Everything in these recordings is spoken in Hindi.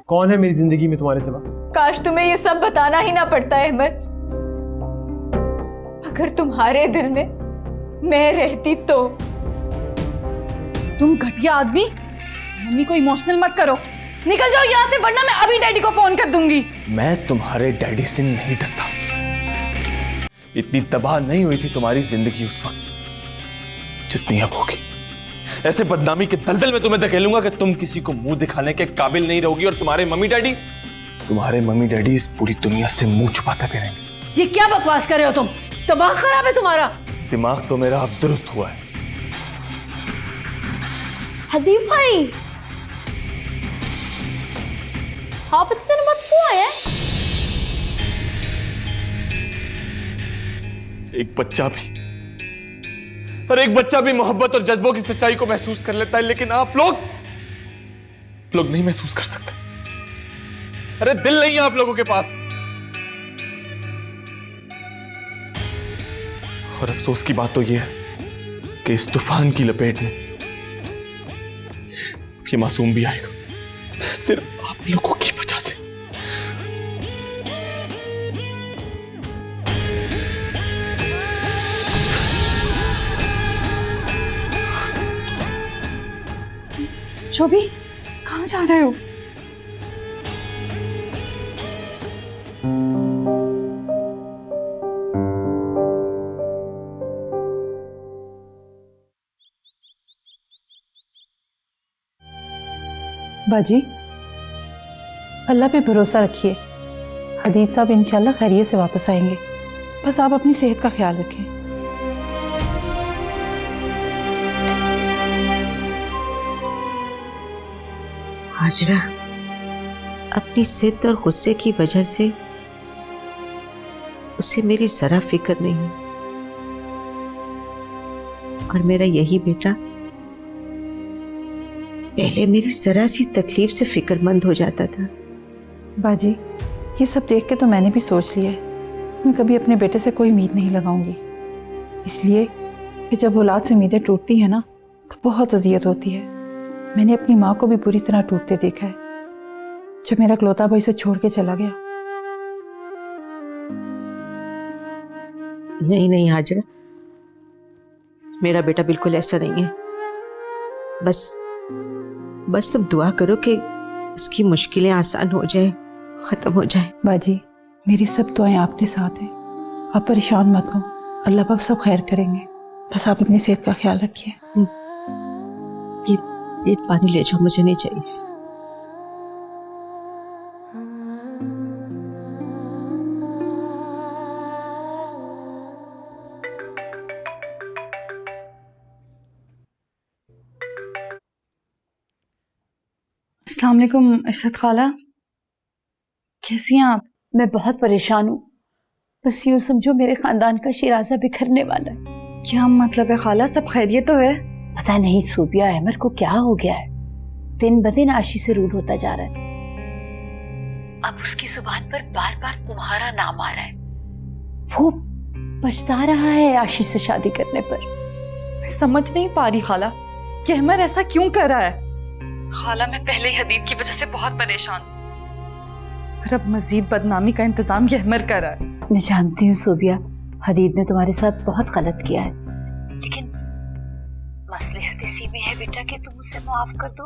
कौन है मेरी जिंदगी में तुम्हारे सिवा? काश तुम्हें ये सब बताना ही ना पड़ता अहमद। अगर तुम्हारे दिल में मैं रहती तो। तुम घटिया आदमी, मम्मी को इमोशनल मत करो। निकल जाओ यहाँ से, वरना मैं अभी डैडी को फोन कर दूंगी। मैं तुम्हारे डैडी से नहीं डरता। इतनी तबाह नहीं हुई थी तुम्हारी जिंदगी उस वक्त जितनी अब होगी। ऐसे बदनामी के दलदल में तुम्हें धकेलूंगा कि तुम किसी को मुंह दिखाने के काबिल नहीं रहोगी, और तुम्हारे मम्मी डैडी इस पूरी दुनिया से मुंह छुपाते फिरेंगे। ये क्या बकवास कर रहे हो तुम? दिमाग खराब है तुम्हारा? दिमाग तो मेरा अब दुरुस्त हुआ है। हदीब भाई, आप इतने दिन बाद क्यों आए हैं? एक बच्चा भी मोहब्बत और जज्बों की सच्चाई को महसूस कर लेता है, लेकिन आप लोग नहीं महसूस कर सकते। अरे दिल नहीं है आप लोगों के पास। और अफसोस की बात तो यह है कि इस तूफान की लपेट में ये मासूम भी आएगा, सिर्फ आप लोगों की वजह से। शोभी, कहाँ जा रहे हो? बाजी, अल्लाह पे भरोसा रखिए। हदीज साहब इंशाल्लाह खैरियत से वापस आएंगे। बस आप अपनी सेहत का ख्याल रखें। हाजरा, अपनी जिद और गुस्से की वजह से उसे मेरी जरा फिक्र नहीं, और मेरा यही बेटा पहले मेरी जरा सी तकलीफ से फिक्रमंद हो जाता था। बाजी, ये सब देख के तो मैंने भी सोच लिया है मैं कभी अपने बेटे से कोई उम्मीद नहीं लगाऊंगी, इसलिए कि जब औलाद से उम्मीदें टूटती हैं ना तो बहुत अजियत होती है। मैंने अपनी माँ को भी बुरी तरह टूटते देखा है जब मेरा इकलौता भाई उसे छोड़ के चला गया। नहीं हाजरा, मेरा बेटा बिल्कुल ऐसा नहीं है। बस तुम दुआ करो कि उसकी मुश्किलें आसान हो जाए, खत्म हो जाए। बाजी, मेरी सब दुआएं आपके साथ हैं, आप परेशान मत हो, अल्लाह पाक सब खैर करेंगे। बस आप अपनी सेहत का ख्याल रखिए। ये पानी ले जाओ, मुझे नहीं चाहिए। अस्सलाम वालेकुम इशरत खाला, कैसी हैं आप? मैं बहुत परेशान हूँ। बस यूँ समझो मेरे खानदान का शिराजा बिखरने वाला है। क्या मतलब है खाला, सब खैरियत तो है? पता नहीं सूबिया अहमद को क्या हो गया है, दिन ब दिन आशी से रूड होता जा रहा है। अब उसकी जुबान पर बार बार तुम्हारा नाम आ रहा है। वो पछता रहा है आशी से शादी करने पर। मैं समझ नहीं पा रही खाला कि अहमद ऐसा क्यों कर रहा है। खाला, मैं पहले ही हदीद की वजह से बहुत परेशान हूं, फिर अब मजीद बदनामी का इंतजाम ये अहमद कर रहा है। मैं जानती हूँ सूबिया, हदीद ने तुम्हारे साथ बहुत गलत किया है, लेकिन मसलहत इसी में है बेटा कि तुम उसे माफ कर दो,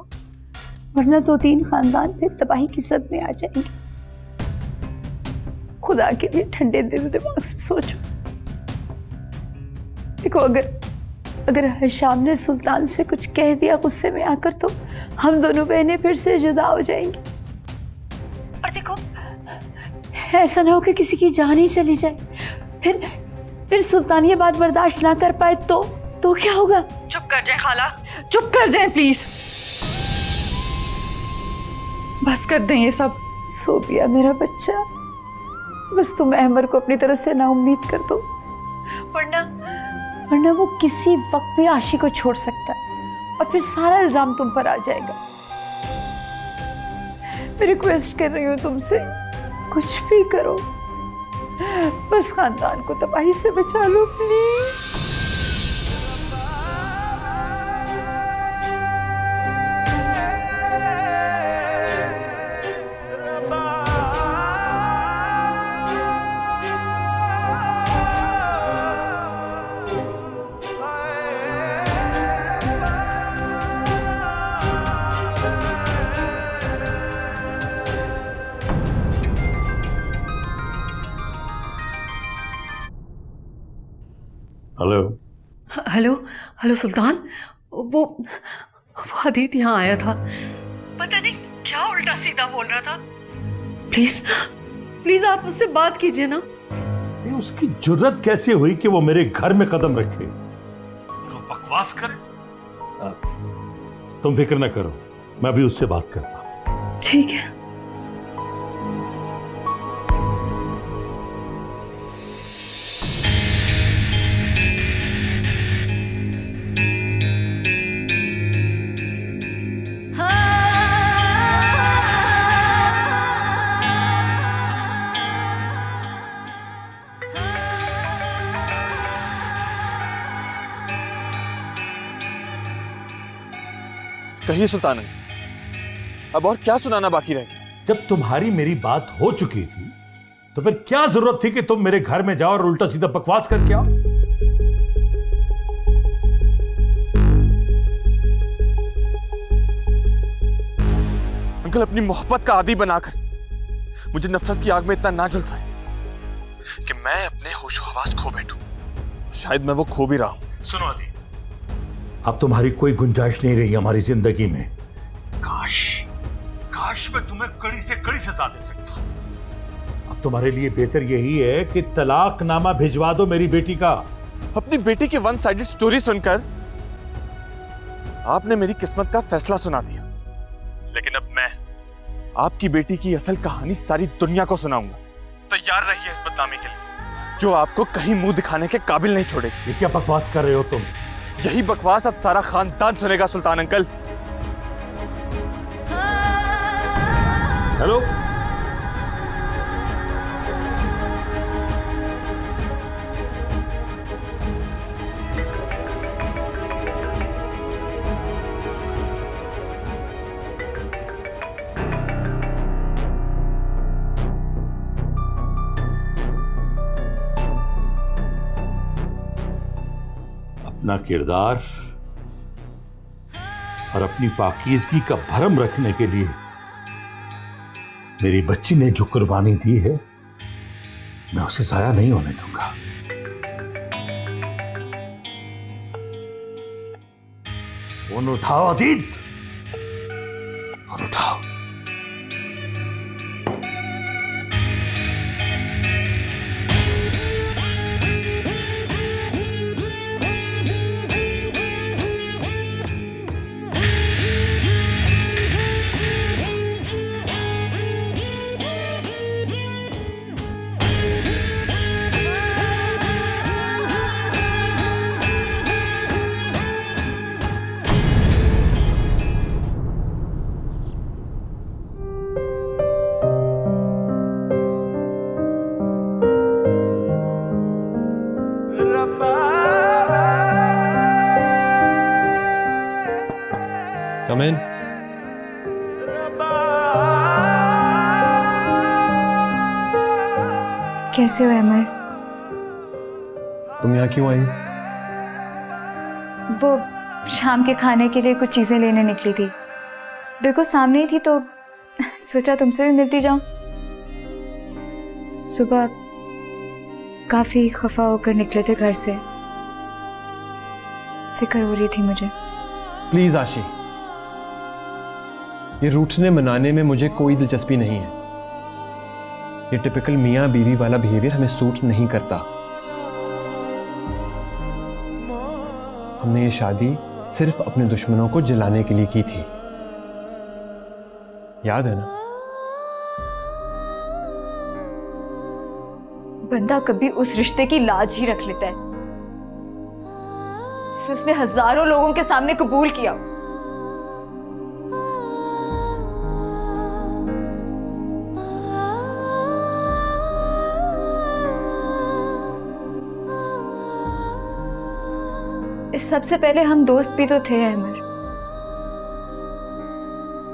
वरना 2-3 खानदान फिर तबाही की सद में आ जाएंगे। खुदा के लिए ठंडे दिल दिमाग से सोचो। देखो, अगर हशाम ने सुल्तान से कुछ कह दिया गुस्से में आकर, तो हम दोनों बहनें फिर से जुदा हो जाएंगी। और देखो, ऐसा ना हो कि किसी की जान ही चली जाए, फिर सुल्तान ये बात बर्दाश्त ना कर पाए तो क्या होगा? चुप कर जाए खाला, चुप कर जाए प्लीज, बस कर दें ये सब। सोबिया मेरा बच्चा, बस तुम अहमद को अपनी तरफ से ना उम्मीद कर दो, वरना वो किसी वक्त भी आशी को छोड़ सकता है और फिर सारा इल्जाम तुम पर आ जाएगा। मैं रिक्वेस्ट कर रही हूँ तुमसे, कुछ भी करो, बस खानदान को तबाही से बचा लो प्लीज। हेलो हेलो सुल्तान, वो हदीद यहाँ आया था, पता नहीं क्या उल्टा सीधा बोल रहा था। प्लीज प्लीज आप उससे बात कीजिए ना। ये उसकी जुर्रत कैसे हुई कि वो मेरे घर में कदम रखे और वो बकवास करे? तुम फिक्र ना करो, मैं अभी उससे बात करता हूं। ठीक है। कहिए सुल्तान अंकल, अब और क्या सुनाना बाकी रह गया? जब तुम्हारी मेरी बात हो चुकी थी तो फिर क्या जरूरत थी कि तुम मेरे घर में जाओ और उल्टा सीधा बकवास करके आओ? अंकल, अपनी मोहब्बत का आदी बनाकर मुझे नफरत की आग में इतना ना झुलसाए कि मैं अपने होशो हवास खो बैठूं। शायद मैं वो खो भी रहा हूं। सुनो अदी, अब तुम्हारी कोई गुंजाइश नहीं रही हमारी जिंदगी में। काश काश मैं तुम्हें कड़ी से कड़ी सजा दे सकता। अब तुम्हारे लिए बेहतर यही है कि तलाकनामा भिजवा दो मेरी बेटी का। अपनी बेटी की वन साइडेड स्टोरी सुनकर आपने मेरी किस्मत का फैसला सुना दिया, लेकिन अब मैं आपकी बेटी की असल कहानी सारी दुनिया को सुनाऊंगा। तैयार रहिए इस बदनामी के लिए जो आपको कहीं मुंह दिखाने के काबिल नहीं छोड़ेगी। ये क्या बकवास कर रहे हो तुम? यही बकवास अब सारा खानदान सुनेगा सुल्तान अंकल। हेलो, अपना किरदार और अपनी पाकीज़गी का भरम रखने के लिए मेरी बच्ची ने जो कुर्बानी दी है, मैं उसे जाया नहीं होने दूंगा। फोन उठाओ अदीद, फोन उठाओ। Come in. कैसे हो अमर? तुम यहाँ क्यों आई? वो शाम के खाने के लिए कुछ चीज़ें लेने निकली थी, बिल्कुल सामने ही थी तो सोचा तुमसे भी मिलती जाऊं। सुबह काफ़ी खफा होकर निकले थे घर से, फिक्र हो रही थी मुझे। प्लीज आशी, ये रूठने मनाने में मुझे कोई दिलचस्पी नहीं है। ये टिपिकल मियाँ बीवी वाला बिहेवियर हमें सूट नहीं करता। हमने ये शादी सिर्फ अपने दुश्मनों को जलाने के लिए की थी, याद है ना? बंदा कभी उस रिश्ते की लाज ही रख लेता है जिसे उसने हजारों लोगों के सामने कबूल किया। इस सबसे पहले हम दोस्त भी तो थे अमर,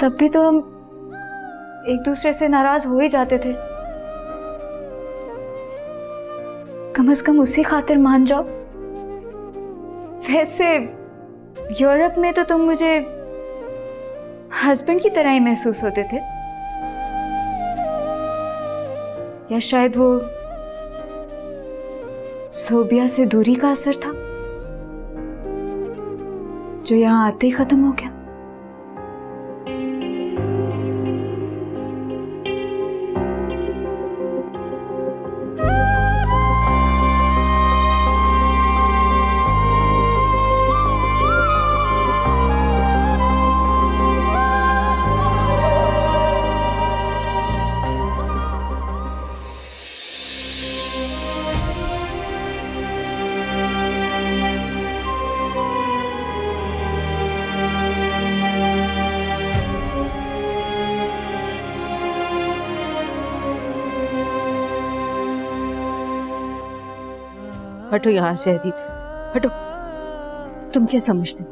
तब भी तो हम एक दूसरे से नाराज हो ही जाते थे। कम से कम उसी खातिर मान जाओ। वैसे यूरोप में तो तुम मुझे हस्बैंड की तरह ही महसूस होते थे, या शायद वो सोबिया से दूरी का असर था। जो यहाँ आते ही खत्म हो गया। हटो यहाँ से हदीद, हटो। तुम क्या समझते हो?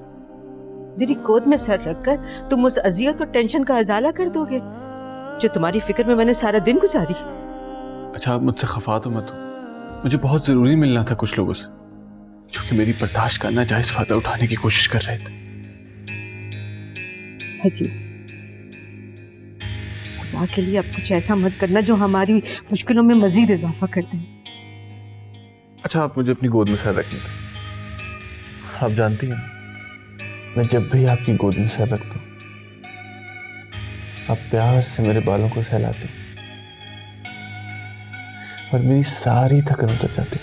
मेरी गोद में सर रखकर तुम उस अजियत और टेंशन का अजाला कर दोगे जो तुम्हारी फिक्र में मैंने सारा दिन गुजारी। अच्छा, आप मुझसे खफा तो मत हो। मुझे बहुत जरूरी मिलना था कुछ लोगों से जो कि मेरी बर्दाश्त का नाजायज फायदा उठाने की कोशिश कर रहे थे। हदीद, खुदा के लिए अब कुछ ऐसा मत करना जो हमारी मुश्किलों में मजीद इजाफा कर दे। अच्छा, आप मुझे अपनी गोद में सर रख लेते। आप जानती हैं, मैं जब भी आपकी गोद में सर रखता हूँ, आप प्यार से मेरे बालों को सहलाते और मेरी सारी थकन उतर जाती।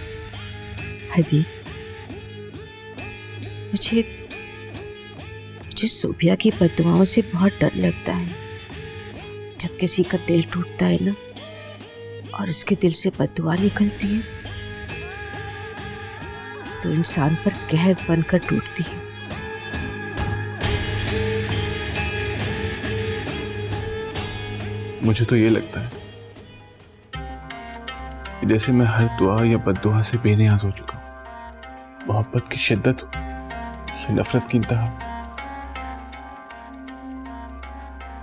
हदीद, मुझे सूफिया की बद्दुआओं से बहुत डर लगता है। जब किसी का दिल टूटता है ना और उसके दिल से बद्दुआ निकलती है तो इंसान पर कहर बनकर टूटती है। मुझे तो ये लगता है कि जैसे मैं हर दुआ या बद्दुआ से बेनियाज हो चुका हूं। मोहब्बत की शिद्दत हो या नफरत की इंतहा,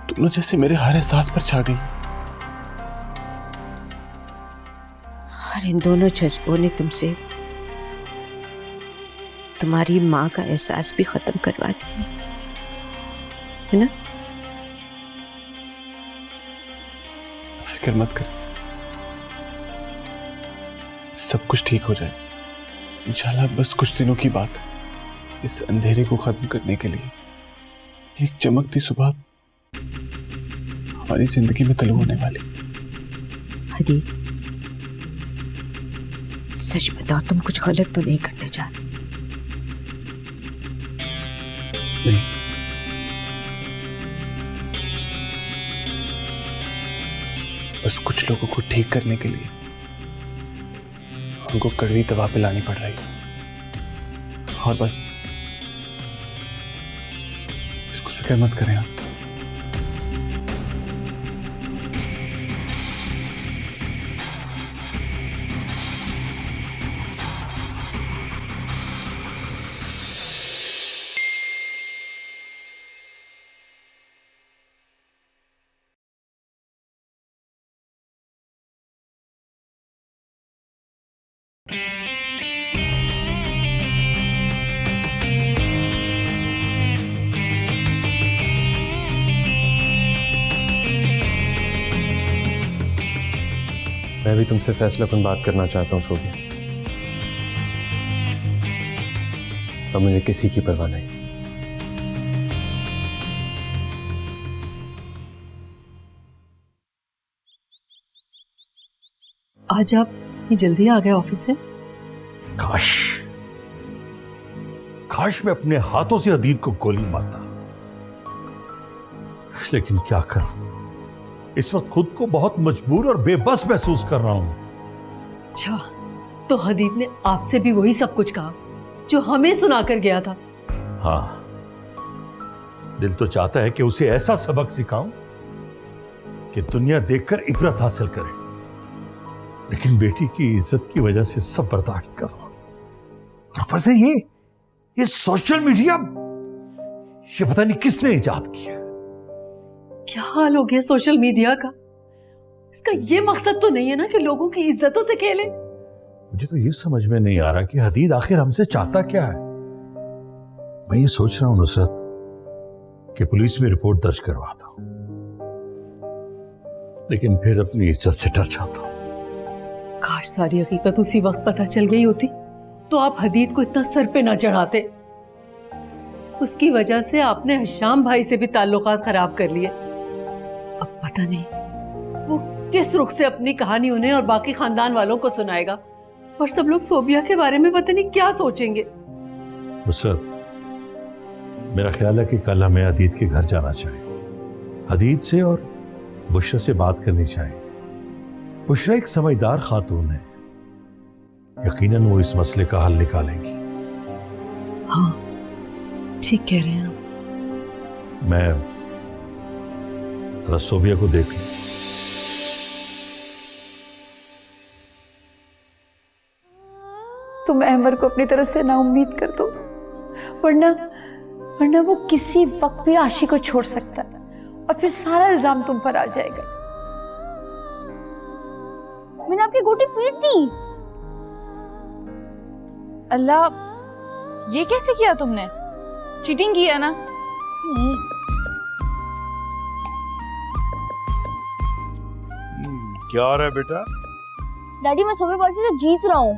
दोनों जैसे मेरे हर एहसास पर छा गई। और इन दोनों जज्बों ने तुमसे तुम्हारी माँ का एहसास भी खत्म करवा दिया है ना? फिक्र मत कर, सब कुछ ठीक हो जाए इंशाल्लाह। बस कुछ दिनों की बात है। इस अंधेरे को खत्म करने के लिए एक चमकती सुबह हमारी जिंदगी में तलब होने वाली। हदीद, सच बताओ, तुम कुछ गलत तो नहीं करने जा रहे? नहीं, बस कुछ लोगों को ठीक करने के लिए उनको कड़वी दवा पिलानी पड़ रही है। और बस, बिल्कुल फिक्र मत करें आप। मैं भी तुमसे फैसलाकुन बात करना चाहता हूँ सोफिया। अब मुझे किसी की परवाह नहीं। आज आप इतनी जल्दी आ गए ऑफिस से? काश मैं अपने हाथों से हदीद को गोली मारता, लेकिन क्या करूं, इस वक्त खुद को बहुत मजबूर और बेबस महसूस कर रहा हूं। अच्छा, तो हदीद ने आपसे भी वही सब कुछ कहा जो हमें सुनाकर गया था? हाँ, दिल तो चाहता है कि उसे ऐसा सबक सिखाऊं कि दुनिया देखकर इबरत हासिल करे, लेकिन बेटी की इज्जत की वजह से सब बर्दाश्त कर रहा हूं। और ऊपर से ये सोशल मीडिया, ये पता नहीं किसने इजाद किया। क्या हाल हो गया सोशल मीडिया का? इसका ये मकसद तो नहीं है ना कि लोगों की इज्जतों से खेले? मुझे तो ये समझ में नहीं आ रहा कि हदीद आखिर हमसे चाहता क्या है। मैं ये सोच रहा हूं नुसरत कि पुलिस में रिपोर्ट दर्ज करवाता हूं, लेकिन फिर अपनी इज्जत से डर जाता हूं। काश सारी हकीकत उसी वक्त पता चल गई होती तो आप हदीद को इतना सर पे ना चढ़ाते। उसकी वजह से आपने हशाम भाई से भी ताल्लुकात खराब कर लिए। अब पता नहीं वो किस रुख से अपनी कहानी उन्हें और बाकी खानदान वालों को सुनाएगा, और सब लोग सोबिया के बारे में पता नहीं क्या सोचेंगे। नुसरत, मेरा ख्याल है कि कल हमें अदीद के घर जाना चाहिए। अदीद से और बुशरा से बात करनी चाहिए। बुशरा एक समझदार खातून है, यकीनन वो इस मसले का हल निकालेंगी। हाँ ठीक कह रहे हैं आप। मैं रसोबिया को देख लूं। तुम अहमर को अपनी तरफ से ना उम्मीद कर दो, वरना वो किसी वक्त भी आशी को छोड़ सकता है और फिर सारा इल्जाम तुम पर आ जाएगा। मैंने आपकी गोटी पीट दी। अल्लाह, ये कैसे किया तुमने? चीटिंग किया ना? क्या हो रहा है बेटा? डैडी मैं शोबेबाजी से जीत रहा हूँ।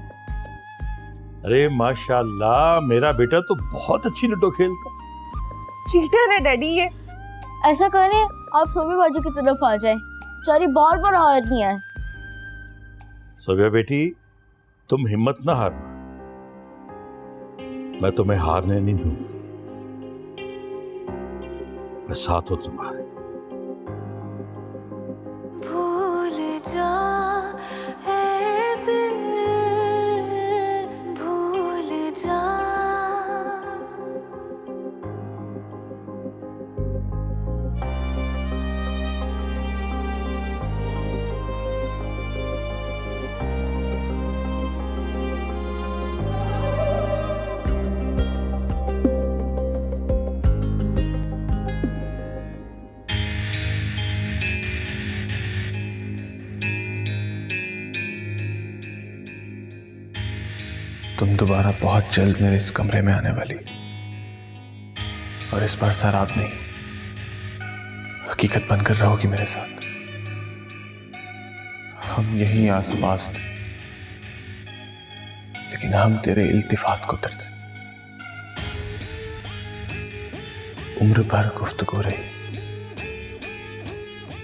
अरे माशाल्लाह, मेरा बेटा तो बहुत अच्छी लूडो खेलता। चीटर है डैडी ये। ऐसा करें आप शोबेबाजी की तरफ आ जाएं, चारी बार बार हार रही हैं। सोबिया बेटी, तुम हिम्मत ना हारना, मैं तुम्हें हारने नहीं दूंगा। मैं साथ हूं तुम्हारे। भूल जा ऐ दिल, भूल जा। तुम दोबारा बहुत जल्द मेरे इस कमरे में आने वाली, और इस बार शराब नहीं, हकीकत बनकर रहोगी मेरे साथ। हम यहीं आसपास थे, लेकिन हम तेरे इल्तिफात को तरसे। उम्र भर गुफ्तगू रही,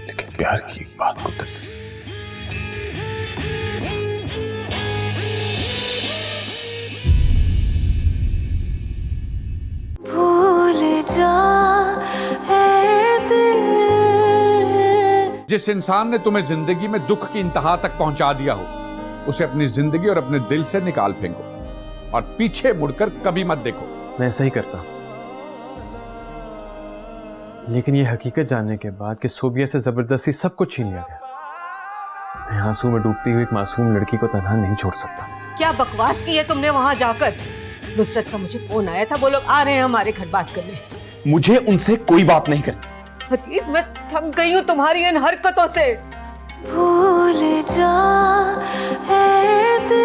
लेकिन प्यार की एक बात को तरसे। जिस इंसान ने तुम्हें जिंदगी में दुख की इंतहा तक पहुंचा दिया हो, उसे अपनी जिंदगी और अपने दिल से निकाल फेंको और पीछे मुड़कर कभी मत देखो। मैं ऐसा ही करता, लेकिन ये हकीकत जानने के बाद कि सोबिया से जबरदस्ती सब कुछ छीन लिया गया, मैं आंसू में डूबती हुई एक मासूम लड़की को तन्हा नहीं छोड़ सकता। क्या बकवास की है तुमने वहां जाकर? नुसरत का मुझे फोन आया था, वो लोग आ रहे हैं हमारे घर बात करने। मुझे उनसे कोई बात नहीं करनी। अतीत, मैं थक गई हूँ तुम्हारी इन हरकतों से। भूल जा ऐ दिल,